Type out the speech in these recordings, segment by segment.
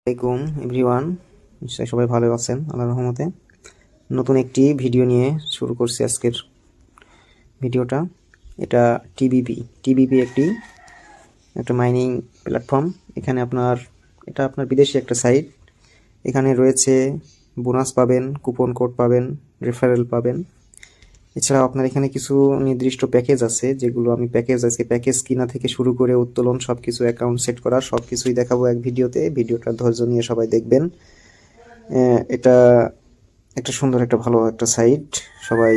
আসসালামাইকুম এভরিওয়ান, নিশ্চয়ই সবাই ভালো আছেন আল্লাহর রহমতে। নতুন একটি ভিডিও নিয়ে শুরু করছি আজকের ভিডিওটা। এটা টিবিপি একটা মাইনিং প্ল্যাটফর্ম। এখানে এটা আপনার বিদেশি একটা সাইট। এখানে রয়েছে বোনাস পাবেন, কুপন কোড পাবেন, রেফারেল পাবেন। এছাড়াও আপনার এখানে কিছু নির্দিষ্ট প্যাকেজ আছে, যেগুলো আমি প্যাকেজ কিনা থেকে শুরু করে উত্তোলন সবকিছু, অ্যাকাউন্ট সেট করা সবকিছুই দেখাবো এক ভিডিওতে। ভিডিওটা ধৈর্য নিয়ে সবাই দেখবেন। এটা একটা সুন্দর ভালো একটা সাইট, সবাই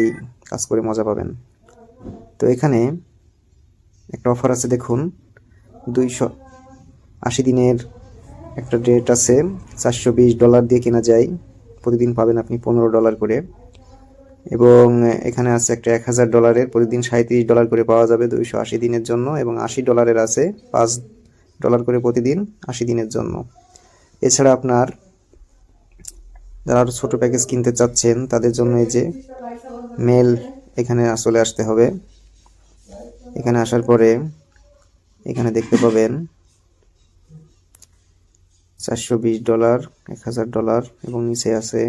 কাজ করে মজা পাবেন। তো এখানে একটা অফার আছে, দেখুন 280 দিনের একটা ডেট আছে। $420 দিয়ে কেনা যায়, প্রতিদিন পাবেন আপনি $15 করে। এবং এখানে আছে একটা $1000 প্রতিদিন $37 করে পাওয়া যাবে 280 দিনের জন্য, এবং $80 আছে $5 করে প্রতিদিন 80 দিনের জন্য। এছাড়া আপনার যারা আরো ছোট প্যাকেজ কিনতে চাচ্ছেন তাদের জন্য এই যে মেল এখানে চলে আসতে হবে। এখানে আসার পরে এখানে দেখতে পাবেন $420, $1000 এবং নিচে আছে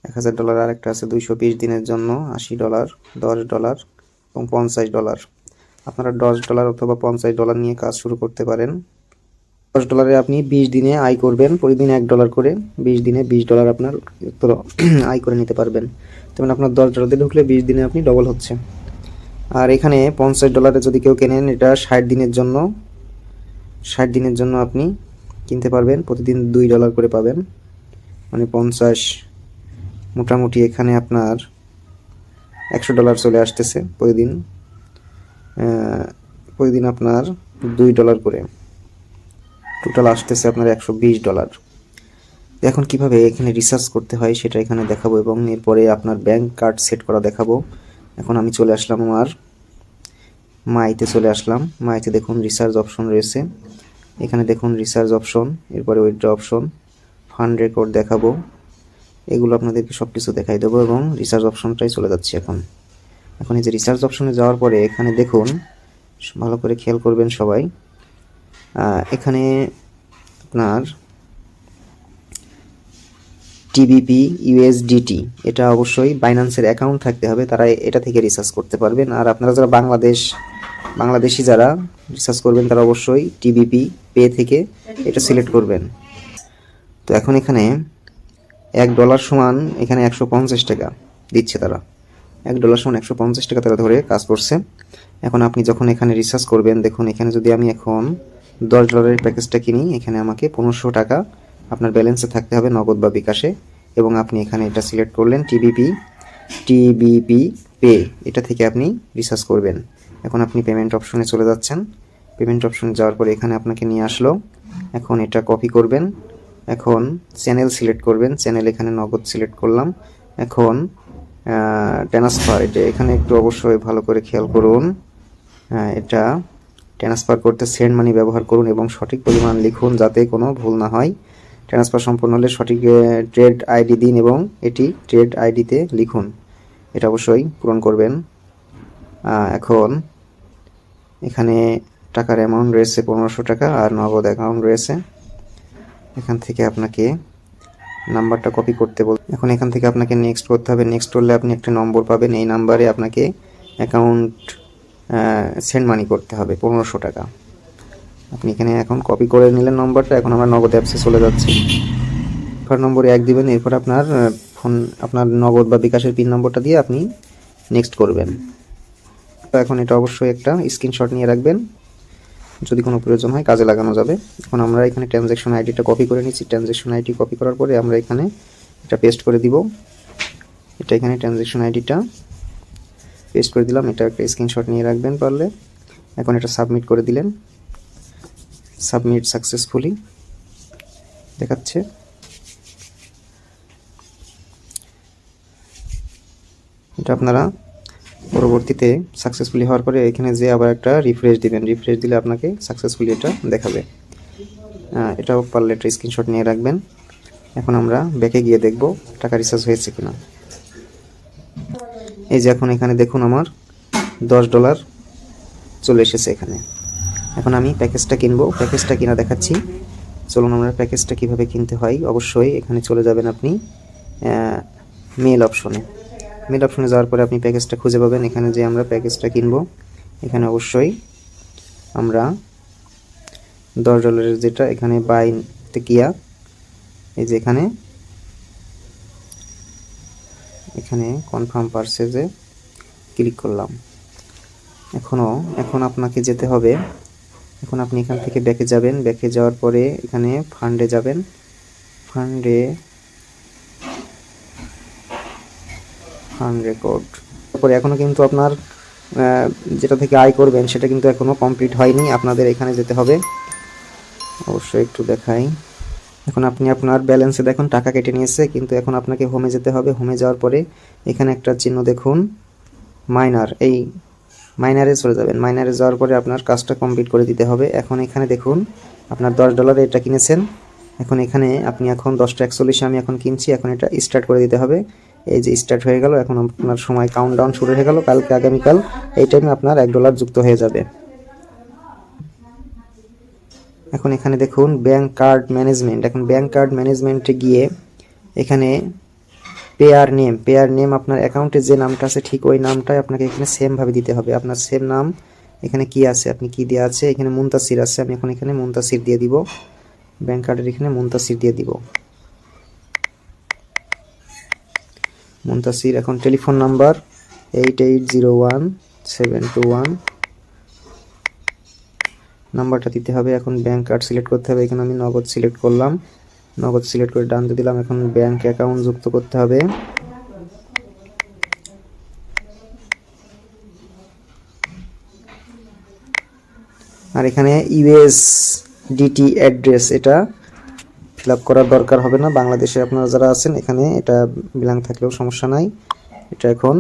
$1000, আর একটা আছে 220 দিনের জন্য $80, $10 এবং $50। আপনারা $10 অথবা $50 নিয়ে কাজ শুরু করতে পারেন। $10 আপনি 20 দিনে আয় করবেন, প্রতিদিন $1 করে। 20 দিনে $20 আপনার আয় করে নিতে পারবেন। তেমন আপনার $10 দিয়ে ঢুকলে 20 দিনে আপনি ডবল হচ্ছে। আর এখানে $50 যদি কেউ কেনেন, এটা 60 দিনের জন্য। 60 দিনের জন্য আপনি কিনতে পারবেন, প্রতিদিন $2 করে পাবেন, মানে 50। মোটামুটি এখানে আপনার $100 চলে আসতেছে প্রতিদিন আপনার $2 করে, টোটাল আসতেছে আপনার $120। এখন কিভাবে এখানে রিসার্চ করতে হয় সেটা এখানে দেখাবো, এবং এরপরে আপনার ব্যাংক কার্ড সেট করা দেখাবো। এখন আমি চলে আসলাম আমার মাইতে মাইতে দেখুন রিসার্চ অপশন রয়েছে। এখানে দেখুন রিসার্চ অপশন, এরপরে উইথড্র অপশন, ফান্ড রেকর্ড দেখাবো। এগুলো আপনাদেরকে সব কিছু দেখাই দেবো, এবং রিসার্চ অপশনটাই চলে যাচ্ছি এখন এই যে রিসার্চ অপশনে যাওয়ার পরে এখানে দেখুন, ভালো করে খেয়াল করবেন সবাই। এখানে আপনার টিবিপি USDT, এটা অবশ্যই বাইন্যান্সের অ্যাকাউন্ট থাকতে হবে, তারা এটা থেকে রিসার্চ করতে পারবেন। আর আপনারা যারা বাংলাদেশি যারা রিসার্চ করবেন, তারা অবশ্যই টিবিপি পে থেকে এটা সিলেক্ট করবেন। তো এখন এখানে $1 সমান এখানে 150 টাকা দিচ্ছে তারা। $1 সমান 150 টাকা তারা ধরে কাজ করছে। এখন আপনি যখন এখানে রিসার্চ করবেন, দেখুন এখানে যদি আমি এখন $10 প্যাকেজটা কিনি, এখানে আমাকে 1500 টাকা আপনার ব্যালেন্সে থাকতে হবে, নগদ বা বিকাশে। এবং আপনি এখানে এটা সিলেক্ট করলেন টিবিপি পে, এটা থেকে আপনি রিসার্চ করবেন। এখন আপনি পেমেন্ট অপশনে চলে যাচ্ছেন। পেমেন্ট অপশনে যাওয়ার পরে এখানে আপনাকে নিয়ে আসলো। এখন এটা কপি করবেন, এখন চ্যানেল সিলেক্ট করবেন। চ্যানেল এখানে নগদ সিলেক্ট করলাম। এখন ট্রান্সফার, এটা এখানে একটু অবশ্যই ভালো করে খেয়াল করুন। এটা ট্রান্সফার করতে সেন্ড মানি ব্যবহার করুন এবং সঠিক পরিমাণ লিখুন, যাতে কোনো ভুল না হয়। ট্রান্সফার সম্পন্ন হলে সঠিক ট্রেড আইডি দিন এবং এটি ট্রেড আইডিতে লিখুন, এটা অবশ্যই পূরণ করবেন। এখন এখানে টাকার অ্যামাউন্ট রয়েছে 1500 টাকা, আর নগদ অ্যাকাউন্ট রয়েছে। এখান থেকে আপনাকে নাম্বারটা কপি করতে এখন এখান থেকে আপনাকে নেক্সট করতে হবে। নেক্সট করলে আপনি একটা নম্বর পাবেন, এই নাম্বারে আপনাকে অ্যাকাউন্ট সেন্ড মানি করতে হবে 1500 টাকা। আপনি এখানে এখন কপি করে নিলেন নম্বরটা। এখন আমরা নগদ অ্যাপসে চলে যাচ্ছি। ফোন নম্বরে 1 দিবেন, এরপর আপনার নগদ বা বিকাশের পিন নম্বরটা দিয়ে আপনি নেক্সট করবেন। তো এখন এটা অবশ্যই একটা স্ক্রিনশট নিয়ে রাখবেন, যদি কোনো প্রয়োজন হয় কাজে লাগানো যাবে। এখন আমরা এখানে ট্রানজ্যাকশন আইডিটা কপি করে নিচ্ছি। ট্রানজ্যাকশন আইডি কপি করার পরে আমরা এখানে এটা পেস্ট করে দিব। এটা এখানে ট্রানজ্যাকশন আইডিটা পেস্ট করে দিলাম, এটা একটা স্ক্রিনশট নিয়ে রাখবেন পারলে। এখন এটা সাবমিট করে দিলেন, সাবমিট সাকসেসফুলি দেখাচ্ছে। এটা আপনারা পরবর্তীতে সাকসেসফুলি হওয়ার পরে এখানে যে আবার একটা রিফ্রেশ দিবেন। রিফ্রেশ দিলে আপনাকে সাকসেসফুলি এটা দেখাবে। এটাও পারলে একটা স্ক্রিনশট নিয়ে রাখবেন। এখন আমরা ব্যাকে গিয়ে দেখব টাকা রিচার্জ হয়েছে কিনা। এই যে এখন এখানে দেখুন আমার $10 চলে এসেছে এখানে। এখন আমি প্যাকেজটা কিনবো, প্যাকেজটা কিনা দেখাচ্ছি। চলুন আমরা প্যাকেজটা কিভাবে কিনতে হয়। অবশ্যই এখানে চলে যাবেন আপনি মেল অপশনে। মেল অপশনে যাওয়ার পরে আপনি প্যাকেজটা খুঁজে পাবেন। এখানে যে আমরা প্যাকেজটা কিনবো, এখানে অবশ্যই আমরা $10 যেটা এখানে বাই কিয়া, এই যে এখানে কনফার্ম পারচেজে ক্লিক করলাম। এখন আপনাকে যেতে হবে, এখন আপনি এখান থেকে ব্যাকে যাবেন। ব্যাকে যাওয়ার পরে এখানে ফান্ডে যাবেন। ফান্ড রেকর্ড তারপরে এখনো কিন্তু আপনার যেটা থেকে আয় করবেন সেটা কিন্তু এখনো কমপ্লিট হয়নি। আপনাদের এখানে যেতে হবে। অবশ্যই একটু দেখাই। এখন আপনি আপনার ব্যালেন্সে দেখুন টাকা কেটে নিয়েছে, কিন্তু এখন আপনাকে হোমে যেতে হবে। হোমে যাওয়ার পরে এখানে একটা চিহ্ন দেখুন মাইনার, এই মাইনারে চলে যাবেন। মাইনারে যাওয়ার পরে আপনার কাজটা কমপ্লিট করে দিতে হবে। এখন এখানে দেখুন আপনার $10 এটা কিনেছেন। এখন এখানে আপনি এখন 10:41 আমি এখন কিনছি। এখন এটা স্টার্ট করে দিতে হবে। এই যে স্টার্ট হয়ে গেল। এখন আপনার সময় কাউন্টডাউন শুরু হয়ে গেল। কালকে আগামীকাল এই টাইমে আপনার $1 যুক্ত হয়ে যাবে। এখন এখানে দেখুন ব্যাংক কার্ড ম্যানেজমেন্ট। এখন ব্যাংক কার্ড ম্যানেজমেন্টে গিয়ে এখানে পেয়ার নেম আপনার অ্যাকাউন্টে যে নামটা আছে ঠিক ওই নামটাই আপনাকে এখানে সেম ভাবে দিতে হবে। আপনার সেম নাম এখানে কি আছে, আপনি কি দেওয়া আছে, এখানে মুনতাসির আছে, আমি এখন এখানে মুনতাসির দিয়ে দিব। ব্যাংক কার্ডের এখানে মুনতাসির দিয়ে দিব, মুনতাসির। এখন টেলিফোন নাম্বার 8801-721 নাম্বারটা দিতে হবে। এখন ব্যাংক কার্ড সিলেক্ট করতে হবে। এখানে আমি নগদ সিলেক্ট করলাম। নগদ সিলেক্ট করে ডান দিয়ে দিলাম। এখন ব্যাংক অ্যাকাউন্ট যুক্ত করতে হবে। আর এখানে USDT অ্যাড্রেস এটা ফিল আপ করার দরকার হবে না। বাংলাদেশে আপনারা যারা আছেন এখানে এটা ব্ল্যাঙ্ক থাকলেও সমস্যা নাই। এটা এখন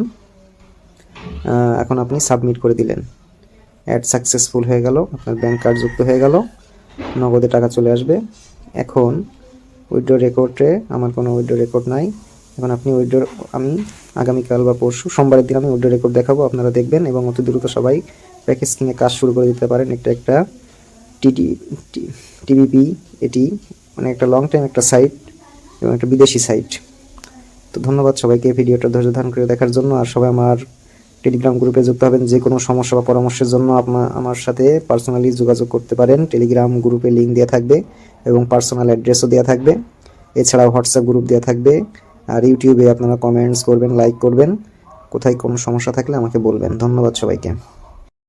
আপনি সাবমিট করে দিলেন। অ্যাড সাকসেসফুল হয়ে গেল, আপনার ব্যাংক কার্ড যুক্ত হয়ে গেল, নগদে টাকা চলে আসবে। এখন উইথড্র রেকর্ডে আমার কোনো উইথড্র রেকর্ড নাই। এখন আপনি আমি আগামীকাল বা পরশু সোমবারের দিন আমি উইথড্র রেকর্ড দেখাবো, আপনারা দেখবেন এবং অতি দ্রুত সবাই প্যাকেজ কিনে কাজ শুরু করে দিতে পারেন। একটা টিবিপি, এটি মানে একটা লং টাইম একটা সাইট এবং একটা বিদেশি সাইট। তো ধন্যবাদ সবাইকে ভিডিওটা ধৈর্য ধারণ করে দেখার জন্য। আর সবাই আমার টেলিগ্রাম গ্রুপে যুক্ত হবেন। যে কোনো সমস্যা বা পরামর্শের জন্য আমার সাথে পার্সোনালি যোগাযোগ করতে পারেন। টেলিগ্রাম গ্রুপে লিঙ্ক দেওয়া থাকবে এবং পার্সোনাল অ্যাড্রেসও দেওয়া থাকবে। এছাড়াও হোয়াটসঅ্যাপ গ্রুপ দেওয়া থাকবে। আর ইউটিউবে আপনারা কমেন্টস করবেন, লাইক করবেন। কোথায় কোনো সমস্যা থাকলে আমাকে বলবেন। ধন্যবাদ সবাইকে।